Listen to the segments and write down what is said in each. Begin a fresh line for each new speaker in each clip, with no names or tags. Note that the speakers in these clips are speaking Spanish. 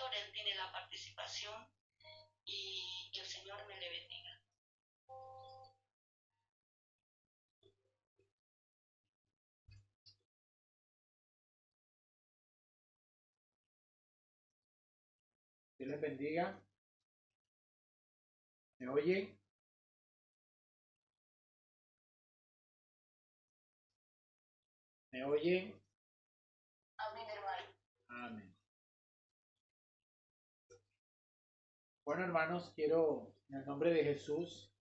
Víctor, él tiene la participación y que el Señor me le bendiga.
Dios les bendiga. ¿Me oyen? ¿Me oyen?
Amén, hermano.
Amén. Bueno, hermanos, quiero en el nombre de Jesús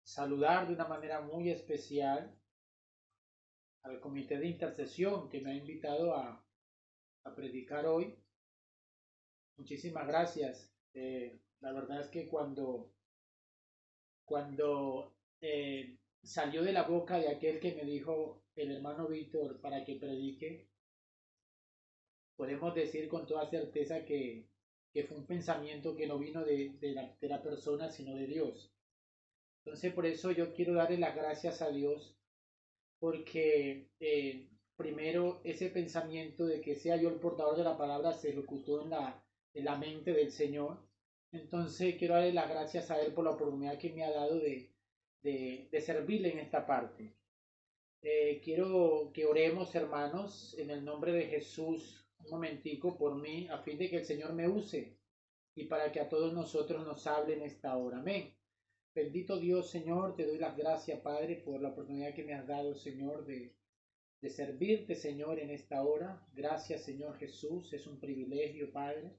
saludar de una manera muy especial al comité de intercesión que me ha invitado a predicar hoy. Muchísimas gracias. La verdad es que cuando salió de la boca de aquel que me dijo el hermano Víctor para que predique, podemos decir con toda certeza que fue un pensamiento que no vino de la persona, sino de Dios. Entonces, por eso yo quiero darle las gracias a Dios, porque primero ese pensamiento de que sea yo el portador de la palabra se ejecutó en la mente del Señor. Entonces, quiero darle las gracias a Él por la oportunidad que me ha dado de servirle en esta parte. Quiero que oremos, hermanos, en el nombre de Jesús, un momentico por mí, a fin de que el Señor me use y para que a todos nosotros nos hable en esta hora. Amén. Bendito Dios, Señor, te doy las gracias, Padre, por la oportunidad que me has dado, Señor, de servirte, Señor, en esta hora. Gracias, Señor Jesús, es un privilegio, Padre.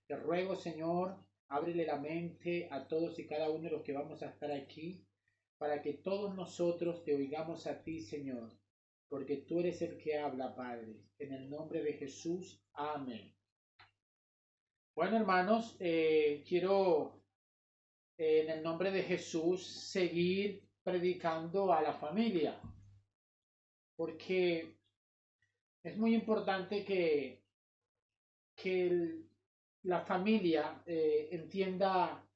Te ruego, Señor, ábrele la mente a todos y cada uno de los que vamos a estar aquí, para que todos nosotros te oigamos a ti, Señor, porque tú eres el que habla, Padre. En el nombre de Jesús, amén. Bueno, hermanos, quiero en el nombre de Jesús seguir predicando a la familia, porque es muy importante que la familia entienda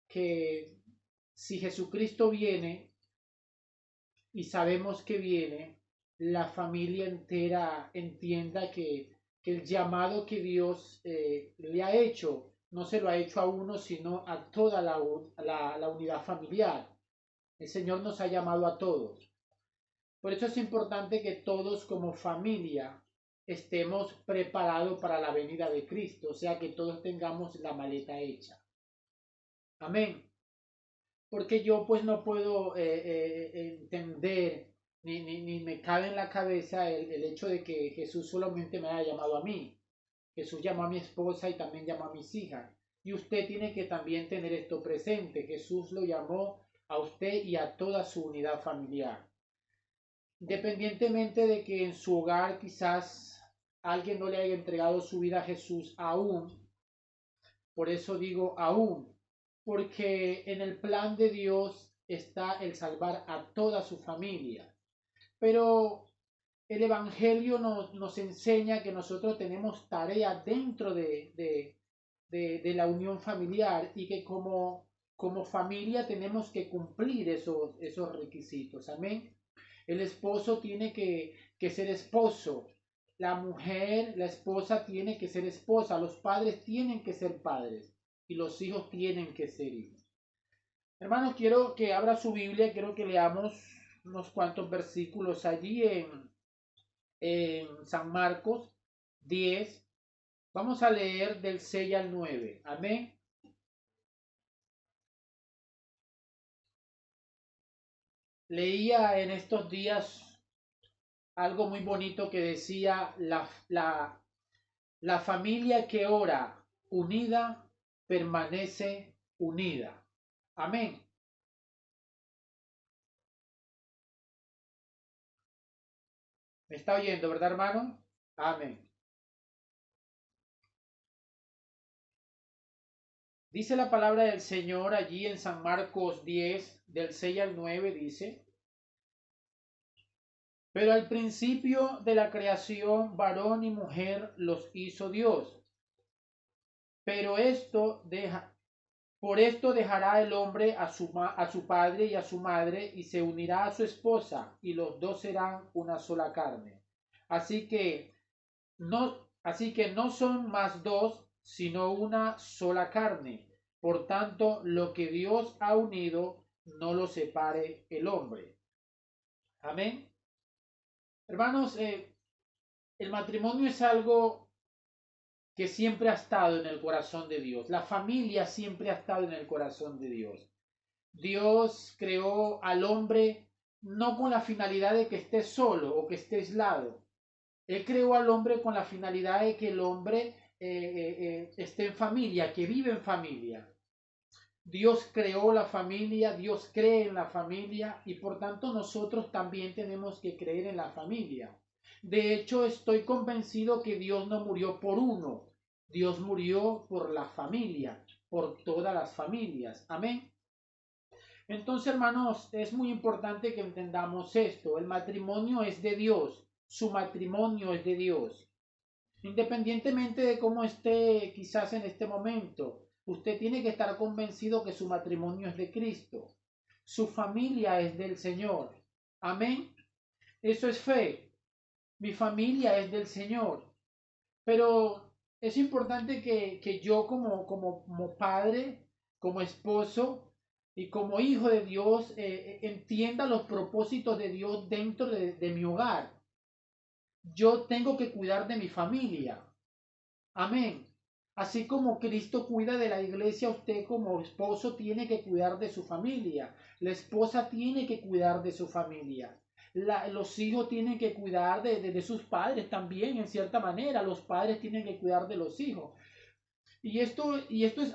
que si Jesucristo viene, y sabemos que viene, la familia entera entienda que el llamado que Dios le ha hecho, no se lo ha hecho a uno, sino a toda la unidad familiar. El Señor nos ha llamado a todos. Por eso es importante que todos como familia estemos preparados para la venida de Cristo, o sea que todos tengamos la maleta hecha. Amén. Porque yo pues no puedo entender ni me cabe en la cabeza el hecho de que Jesús solamente me haya llamado a mí. Jesús llamó a mi esposa y también llamó a mis hijas. Y usted tiene que también tener esto presente. Jesús lo llamó a usted y a toda su unidad familiar. Independientemente de que en su hogar quizás alguien no le haya entregado su vida a Jesús aún, por eso digo aún, porque en el plan de Dios está el salvar a toda su familia. Pero el Evangelio nos enseña que nosotros tenemos tarea dentro de la unión familiar y que como familia tenemos que cumplir esos requisitos. Amén. El esposo tiene que ser esposo. La mujer, la esposa tiene que ser esposa. Los padres tienen que ser padres. Y los hijos tienen que ser hijos. Hermanos, quiero que abra su Biblia. Quiero que leamos unos cuantos versículos allí en San Marcos 10. Vamos a leer del 6 al 9. Amén. Leía en estos días algo muy bonito que decía la familia que ora unida permanece unida. Amén. ¿Me está oyendo, verdad, hermano? Amén. Dice la palabra del Señor allí en San Marcos 10, del 6 al 9, dice: Pero al principio de la creación, varón y mujer los hizo Dios. Pero por esto dejará el hombre a su padre y a su madre y se unirá a su esposa y los dos serán una sola carne. Así que no son más dos, sino una sola carne. Por tanto, lo que Dios ha unido, no lo separe el hombre. Amén. Hermanos, el matrimonio es algo que siempre ha estado en el corazón de Dios. La familia siempre ha estado en el corazón de Dios. Dios creó al hombre no con la finalidad de que esté solo o que esté aislado. Él creó al hombre con la finalidad de que el hombre esté en familia, que vive en familia. Dios creó la familia, Dios cree en la familia y por tanto nosotros también tenemos que creer en la familia. De hecho, estoy convencido que Dios no murió por uno, Dios murió por la familia, por todas las familias. Amén. Entonces, hermanos, es muy importante que entendamos esto. El matrimonio es de Dios, su matrimonio es de Dios. Independientemente de cómo esté quizás en este momento, usted tiene que estar convencido que su matrimonio es de Cristo. Su familia es del Señor. Amén. Eso es fe. Mi familia es del Señor. Pero es importante que yo como padre, como esposo y como hijo de Dios entienda los propósitos de Dios dentro de mi hogar. Yo tengo que cuidar de mi familia. Amén. Así como Cristo cuida de la iglesia, usted como esposo tiene que cuidar de su familia. La esposa tiene que cuidar de su familia. Los hijos tienen que cuidar de sus padres también, en cierta manera. Los padres tienen que cuidar de los hijos.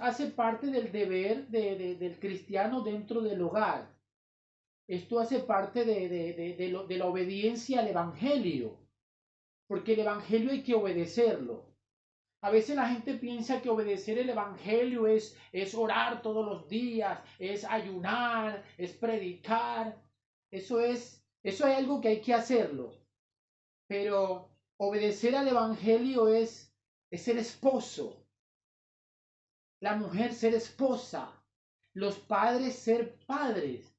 Hace parte del deber del cristiano dentro del hogar. Esto hace parte de la obediencia al Evangelio, porque el Evangelio hay que obedecerlo. A veces la gente piensa que obedecer el Evangelio es orar todos los días, es ayunar, es predicar. Eso es algo que hay que hacerlo. Pero obedecer al Evangelio es ser esposo, la mujer ser esposa, los padres ser padres.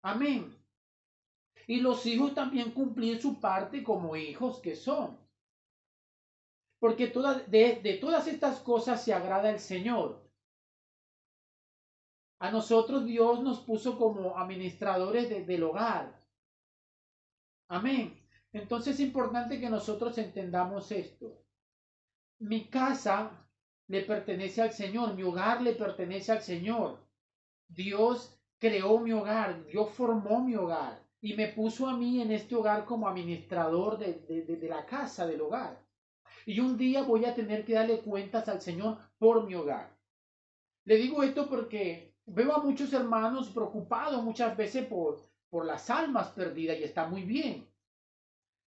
Amén. Y los hijos también cumplir su parte como hijos que son. Porque de todas estas cosas se agrada el Señor. A nosotros Dios nos puso como administradores del hogar. Amén. Entonces es importante que nosotros entendamos esto. Mi casa le pertenece al Señor, mi hogar le pertenece al Señor. Dios creó mi hogar, Dios formó mi hogar y me puso a mí en este hogar como administrador de la casa, del hogar. Y un día voy a tener que darle cuentas al Señor por mi hogar. Le digo esto porque veo a muchos hermanos preocupados muchas veces por las almas perdidas y está muy bien.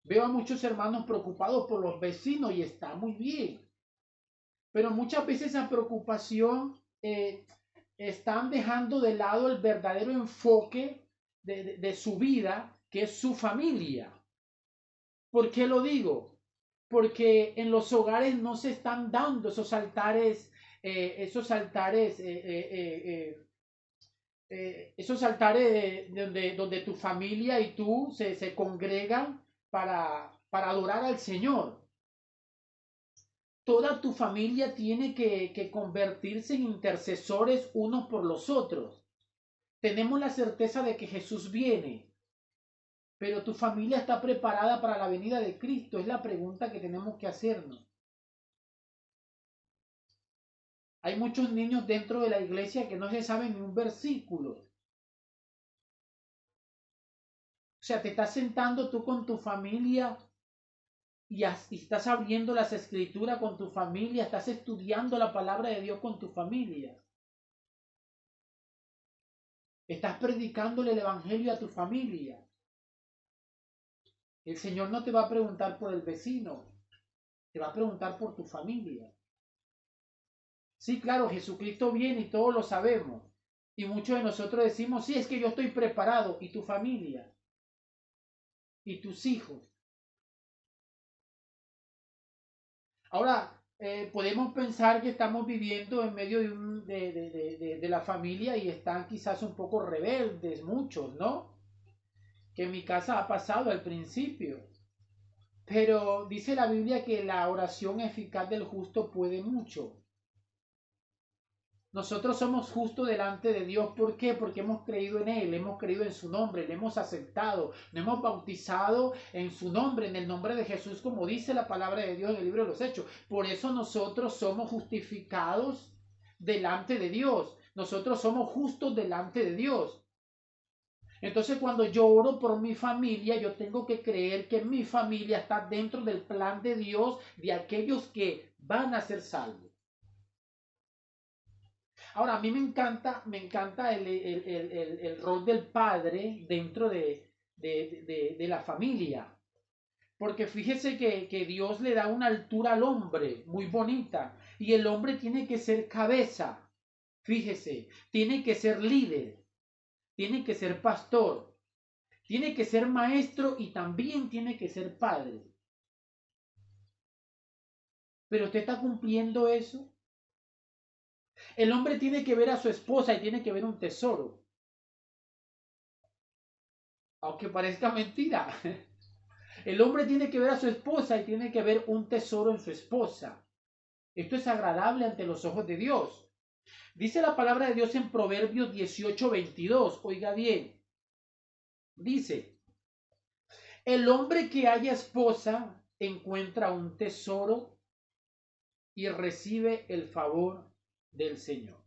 Veo a muchos hermanos preocupados por los vecinos y está muy bien. Pero muchas veces esa preocupación están dejando de lado el verdadero enfoque de su vida, que es su familia. ¿Por qué lo digo? Porque en los hogares no se están dando esos altares donde tu familia y tú se congregan para adorar al Señor. Toda tu familia tiene que convertirse en intercesores unos por los otros. Tenemos la certeza de que Jesús viene, pero tu familia está preparada para la venida de Cristo. Es la pregunta que tenemos que hacernos. Hay muchos niños dentro de la iglesia que no se saben ni un versículo. O sea, te estás sentando tú con tu familia y estás abriendo las escrituras con tu familia, estás estudiando la palabra de Dios con tu familia. Estás predicándole el evangelio a tu familia. El Señor no te va a preguntar por el vecino, te va a preguntar por tu familia. Sí, claro, Jesucristo viene y todos lo sabemos. Y muchos de nosotros decimos, sí, es que yo estoy preparado. ¿Y tu familia? ¿Y tus hijos? Ahora, podemos pensar que estamos viviendo en medio de la familia y están quizás un poco rebeldes, muchos, ¿no? Que en mi casa ha pasado al principio. Pero dice la Biblia que la oración eficaz del justo puede mucho. Nosotros somos justos delante de Dios. ¿Por qué? Porque hemos creído en Él, hemos creído en su nombre, le hemos aceptado, nos hemos bautizado en su nombre, en el nombre de Jesús, como dice la palabra de Dios en el libro de los Hechos. Por eso nosotros somos justificados delante de Dios. Nosotros somos justos delante de Dios. Entonces, cuando yo oro por mi familia, yo tengo que creer que mi familia está dentro del plan de Dios, de aquellos que van a ser salvos. Ahora, a mí me encanta el rol del padre dentro de la familia. Porque fíjese que Dios le da una altura al hombre muy bonita. Y el hombre tiene que ser cabeza. Fíjese, tiene que ser líder. Tiene que ser pastor. Tiene que ser maestro y también tiene que ser padre. Pero usted está cumpliendo eso. El hombre tiene que ver a su esposa y tiene que ver un tesoro. Aunque parezca mentira. El hombre tiene que ver a su esposa y tiene que ver un tesoro en su esposa. Esto es agradable ante los ojos de Dios. Dice la palabra de Dios en Proverbios 18:22. Oiga bien. Dice, el hombre que haya esposa encuentra un tesoro y recibe el favor del Señor.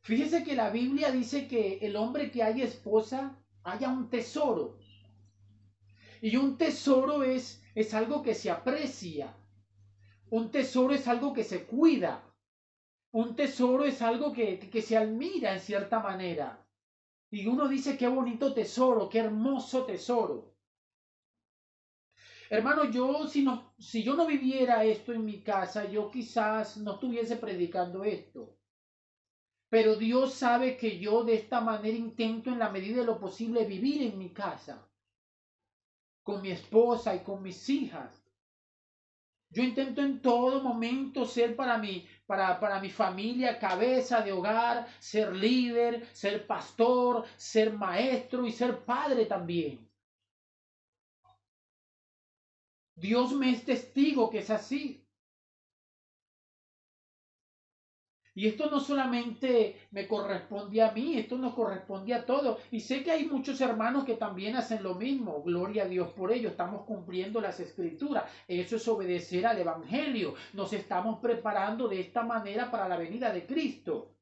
Fíjese que la Biblia dice que el hombre que haya esposa haya un tesoro. Y un tesoro es algo que se aprecia. Un tesoro es algo que se cuida. Un tesoro es algo que se admira en cierta manera. Y uno dice, qué bonito tesoro, qué hermoso tesoro. Hermano, si yo no viviera esto en mi casa, yo quizás no estuviese predicando esto. Pero Dios sabe que yo de esta manera intento en la medida de lo posible vivir en mi casa, con mi esposa y con mis hijas. Yo intento en todo momento ser para mi familia cabeza de hogar, ser líder, ser pastor, ser maestro y ser padre también. Dios me es testigo que es así. Y esto no solamente me corresponde a mí, esto nos corresponde a todos. Y sé que hay muchos hermanos que también hacen lo mismo. Gloria a Dios por ello. Estamos cumpliendo las escrituras. Eso es obedecer al Evangelio. Nos estamos preparando de esta manera para la venida de Cristo.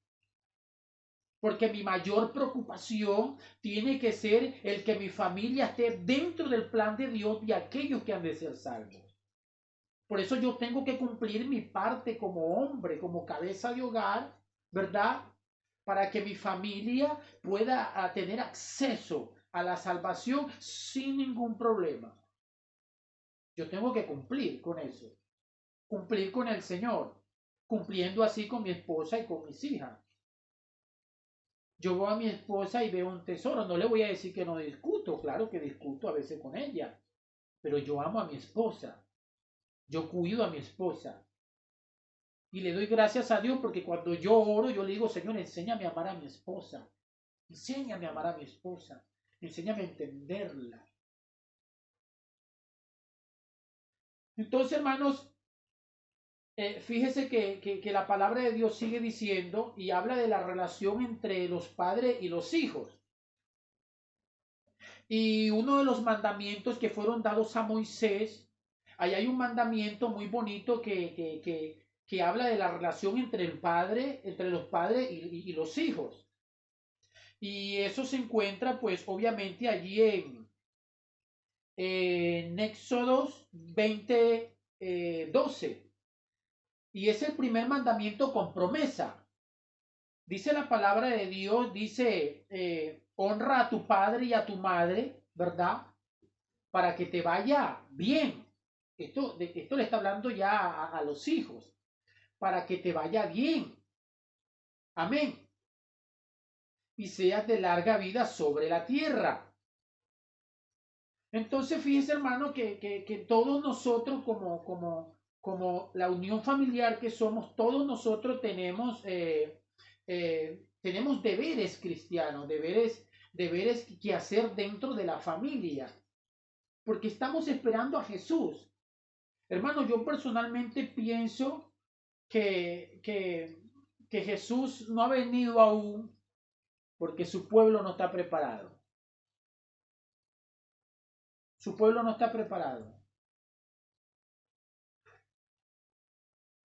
Porque mi mayor preocupación tiene que ser el que mi familia esté dentro del plan de Dios de aquellos que han de ser salvos. Por eso yo tengo que cumplir mi parte como hombre, como cabeza de hogar, ¿verdad? Para que mi familia pueda tener acceso a la salvación sin ningún problema. Yo tengo que cumplir con eso. Cumplir con el Señor. Cumpliendo así con mi esposa y con mis hijas. Yo veo a mi esposa y veo un tesoro. No le voy a decir que no discuto. Claro que discuto a veces con ella. Pero yo amo a mi esposa. Yo cuido a mi esposa. Y le doy gracias a Dios porque cuando yo oro, yo le digo, Señor, enséñame a amar a mi esposa. Enséñame a amar a mi esposa. Enséñame a entenderla. Entonces, hermanos, fíjese que la palabra de Dios sigue diciendo y habla de la relación entre los padres y los hijos. Y uno de los mandamientos que fueron dados a Moisés, ahí hay un mandamiento muy bonito que habla de la relación entre los padres y los hijos. Y eso se encuentra, pues, obviamente allí en Éxodo 20:12. Y es el primer mandamiento con promesa. Dice la palabra de Dios, dice, honra a tu padre y a tu madre, ¿verdad? Para que te vaya bien. Esto le está hablando ya a los hijos. Para que te vaya bien. Amén. Y seas de larga vida sobre la tierra. Entonces, fíjese, hermano, que todos nosotros, como la unión familiar que somos, todos nosotros tenemos deberes cristianos, deberes que hacer dentro de la familia, porque estamos esperando a Jesús. Hermano, yo personalmente pienso que que Jesús no ha venido aún porque su pueblo no está preparado. Su pueblo no está preparado.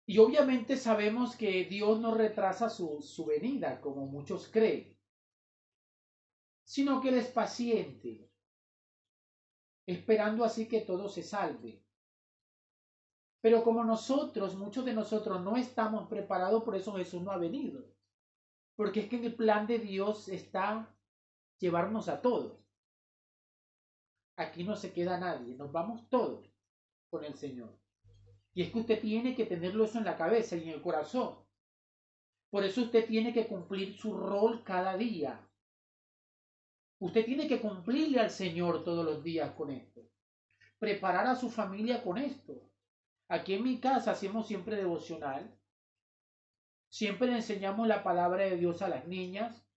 Y obviamente sabemos que Dios no retrasa su venida, como muchos creen, sino que Él es paciente, esperando así que todo se salve. Pero como nosotros, muchos de nosotros no estamos preparados, por eso Jesús no ha venido. Porque es que en el plan de Dios está llevarnos a todos. Aquí no se queda nadie, nos vamos todos con el Señor. Y es que usted tiene que tenerlo eso en la cabeza y en el corazón. Por eso usted tiene que cumplir su rol cada día. Usted tiene que cumplirle al Señor todos los días con esto. Preparar a su familia con esto. Aquí en mi casa hacemos siempre devocional. Siempre le enseñamos la palabra de Dios a las niñas.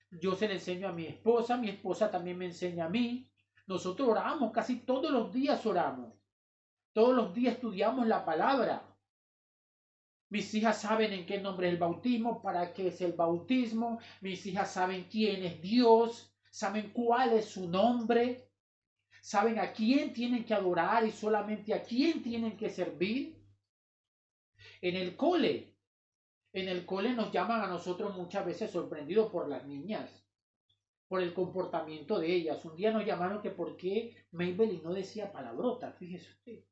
Yo se le enseño a mi esposa también me enseña a mí. Nosotros oramos, casi todos los días oramos. Todos los días estudiamos la palabra. Mis hijas saben en qué nombre es el bautismo, para qué es el bautismo. Mis hijas saben quién es Dios, saben cuál es su nombre, saben a quién tienen que adorar y solamente a quién tienen que servir. En el cole nos llaman a nosotros muchas veces sorprendidos por las niñas, por el comportamiento de ellas. Un día nos llamaron que por qué Maybelline no decía palabrota, fíjese usted.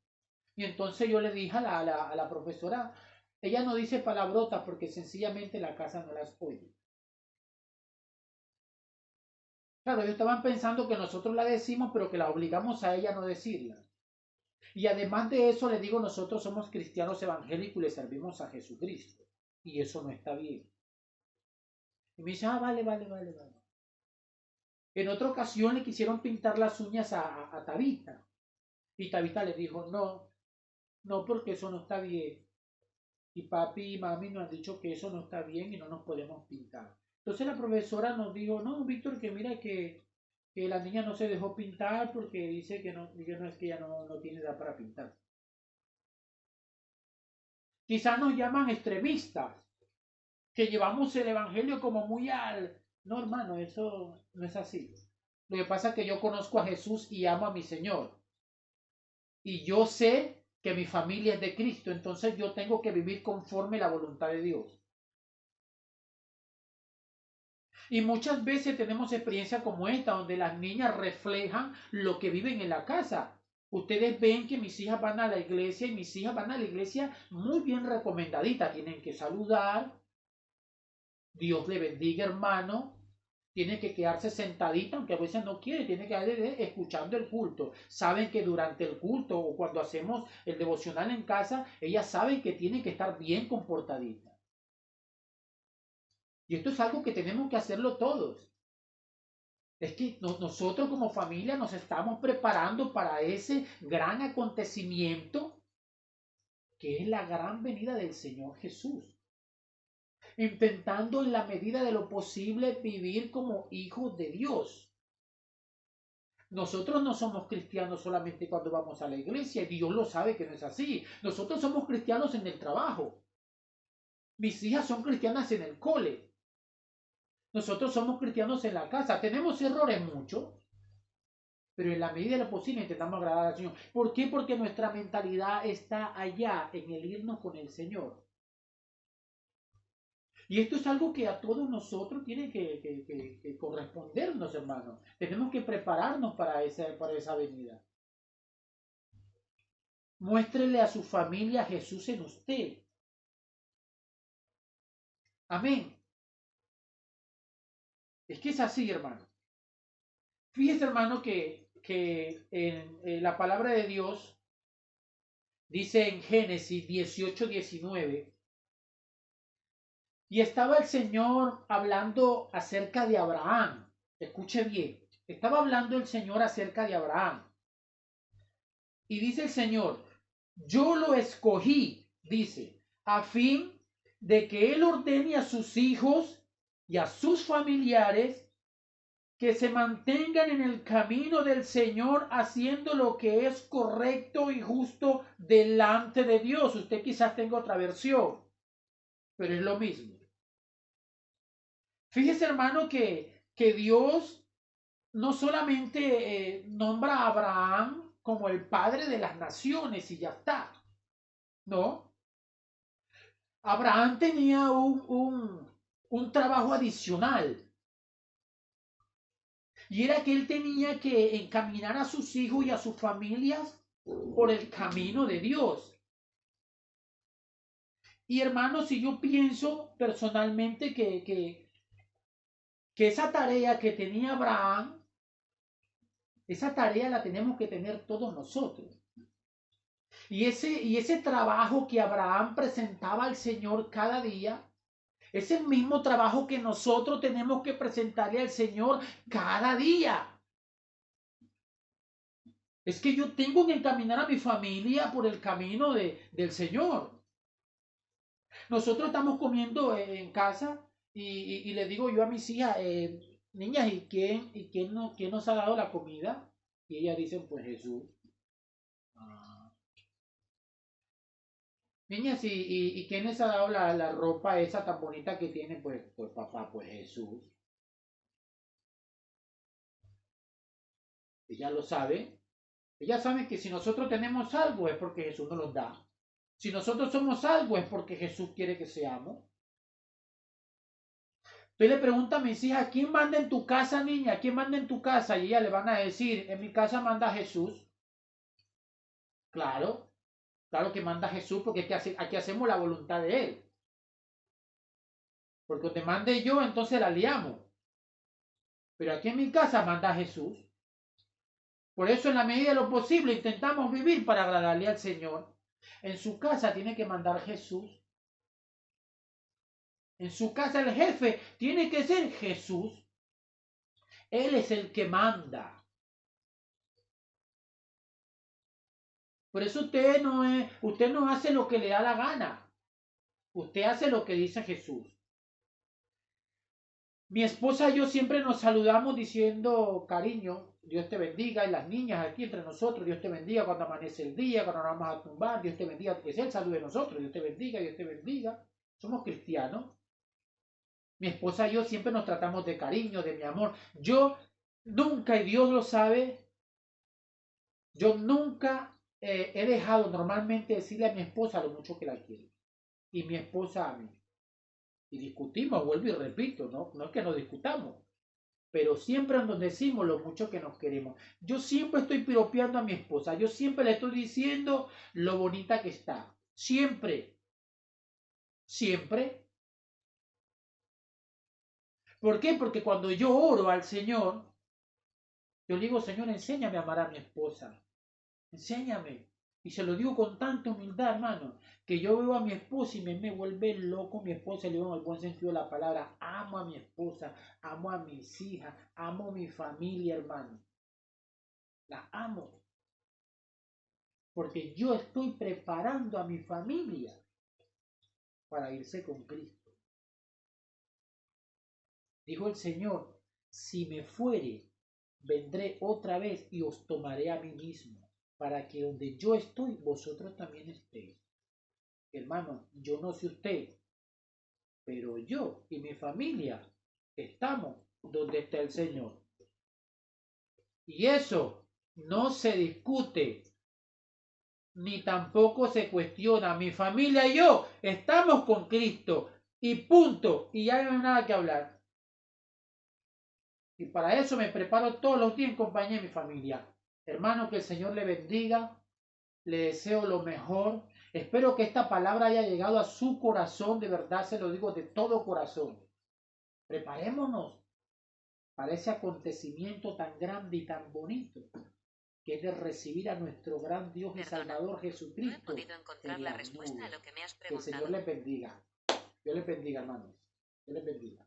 Y entonces yo le dije a la profesora, ella no dice palabrotas porque sencillamente la casa no las oye. Claro, ellos estaban pensando que nosotros la decimos, pero que la obligamos a ella a no decirla. Y además de eso, le digo, nosotros somos cristianos evangélicos y le servimos a Jesucristo. Y eso no está bien. Y me dice, vale. En otra ocasión le quisieron pintar las uñas a Tabita. Y Tabita le dijo, no, porque eso no está bien. Y papi y mami nos han dicho que eso no está bien y no nos podemos pintar. Entonces la profesora nos dijo, no, Víctor, que mira que la niña no se dejó pintar porque dice que no es que ella no tiene edad para pintar. Quizás nos llaman extremistas, que llevamos el evangelio como muy al... No, hermano, eso no es así. Lo que pasa es que yo conozco a Jesús y amo a mi Señor. Y yo sé que mi familia es de Cristo, entonces yo tengo que vivir conforme la voluntad de Dios. Y muchas veces tenemos experiencias como esta, donde las niñas reflejan lo que viven en la casa. Ustedes ven que mis hijas van a la iglesia y mis hijas van a la iglesia muy bien recomendaditas. Tienen que saludar. Dios le bendiga, hermano. Tiene que quedarse sentadita, aunque a veces no quiere, tiene que quedarse escuchando el culto. Saben que durante el culto o cuando hacemos el devocional en casa, ellas saben que tienen que estar bien comportaditas. Y esto es algo que tenemos que hacerlo todos. Es que nosotros como familia nos estamos preparando para ese gran acontecimiento que es la gran venida del Señor Jesús. Intentando en la medida de lo posible vivir como hijos de Dios. Nosotros no somos cristianos solamente cuando vamos a la iglesia, y Dios lo sabe que no es así. Nosotros somos cristianos en el trabajo. Mis hijas son cristianas en el cole. Nosotros somos cristianos en la casa. Tenemos errores muchos, pero en la medida de lo posible intentamos agradar al Señor. ¿Por qué? Porque nuestra mentalidad está allá, en el irnos con el Señor. Y esto es algo que a todos nosotros tiene que correspondernos, hermanos. Tenemos que prepararnos para esa venida. Muéstrele a su familia a Jesús en usted. Amén. Es que es así, hermano. Fíjese, hermano, que en la palabra de Dios dice en Génesis 18:19, y estaba el Señor hablando acerca de Abraham. Escuche bien, estaba hablando el Señor acerca de Abraham. Y dice el Señor, yo lo escogí, dice, a fin de que Él ordene a sus hijos y a sus familiares que se mantengan en el camino del Señor haciendo lo que es correcto y justo delante de Dios. Usted quizás tenga otra versión, pero es lo mismo. Fíjese, hermano, que Dios no solamente nombra a Abraham como el padre de las naciones y ya está, ¿no? Abraham tenía un trabajo adicional y era que él tenía que encaminar a sus hijos y a sus familias por el camino de Dios. Y hermano, si yo pienso personalmente que esa tarea que tenía Abraham, esa tarea la tenemos que tener todos nosotros. Y ese trabajo que Abraham presentaba al Señor cada día, es el mismo trabajo que nosotros tenemos que presentarle al Señor cada día. Es que yo tengo que encaminar a mi familia por el camino del Señor. Nosotros estamos comiendo en casa y le digo yo a mis hijas, niñas, ¿quién nos ha dado la comida? Y ellas dicen, pues Jesús. Ah. Niñas, ¿y quién les ha dado la ropa esa tan bonita que tienen? Pues papá, pues Jesús. Ella lo sabe. Ella sabe que si nosotros tenemos algo es porque Jesús nos lo da. Si nosotros somos algo es porque Jesús quiere que seamos. Usted le pregunta a mis hijas, ¿quién manda en tu casa, niña? ¿Quién manda en tu casa? Y ellas le van a decir, en mi casa manda Jesús. Claro, claro que manda Jesús porque aquí hacemos la voluntad de Él. Porque donde mande yo, entonces la liamos. Pero aquí en mi casa manda Jesús. Por eso en la medida de lo posible intentamos vivir para agradarle al Señor. En su casa tiene que mandar Jesús. En su casa el jefe tiene que ser Jesús. Él es el que manda. Por eso usted no hace lo que le da la gana. Usted hace lo que dice Jesús. Mi esposa y yo siempre nos saludamos diciendo, cariño, Dios te bendiga, y las niñas aquí entre nosotros, Dios te bendiga cuando amanece el día, cuando nos vamos a tumbar, Dios te bendiga, que es el saludo de nosotros, Dios te bendiga, Dios te bendiga. Somos cristianos. Mi esposa y yo siempre nos tratamos de cariño, de mi amor. Yo nunca, y Dios lo sabe, yo nunca he dejado normalmente decirle a mi esposa lo mucho que la quiero. Y mi esposa a mí. Y discutimos, vuelvo y repito, no es que no discutamos, pero siempre nos decimos lo mucho que nos queremos. Yo siempre estoy piropeando a mi esposa, yo siempre le estoy diciendo lo bonita que está. Siempre, siempre. ¿Por qué? Porque cuando yo oro al Señor, yo le digo, Señor, enséñame a amar a mi esposa. Enséñame. Y se lo digo con tanta humildad, hermano, que yo veo a mi esposa y me vuelve loco mi esposa, le digo en el buen sentido de la palabra, amo a mi esposa, amo a mis hijas, amo a mi familia, hermano. La amo. Porque yo estoy preparando a mi familia para irse con Cristo. Dijo el Señor, si me fuere, vendré otra vez y os tomaré a mí mismo, para que donde yo estoy, vosotros también estéis. Hermano, yo no sé usted, pero yo y mi familia estamos donde está el Señor. Y eso no se discute, ni tampoco se cuestiona. Mi familia y yo estamos con Cristo y punto. Y ya no hay nada que hablar. Y para eso me preparo todos los días en compañía de mi familia. Hermano, que el Señor le bendiga. Le deseo lo mejor. Espero que esta palabra haya llegado a su corazón. De verdad se lo digo de todo corazón. Preparémonos para ese acontecimiento tan grande y tan bonito que es de recibir a nuestro gran Dios y Salvador Jesucristo. No he podido encontrar la respuesta a lo que me has preguntado. Que el Señor les bendiga. Dios les bendiga, hermanos. Dios les bendiga.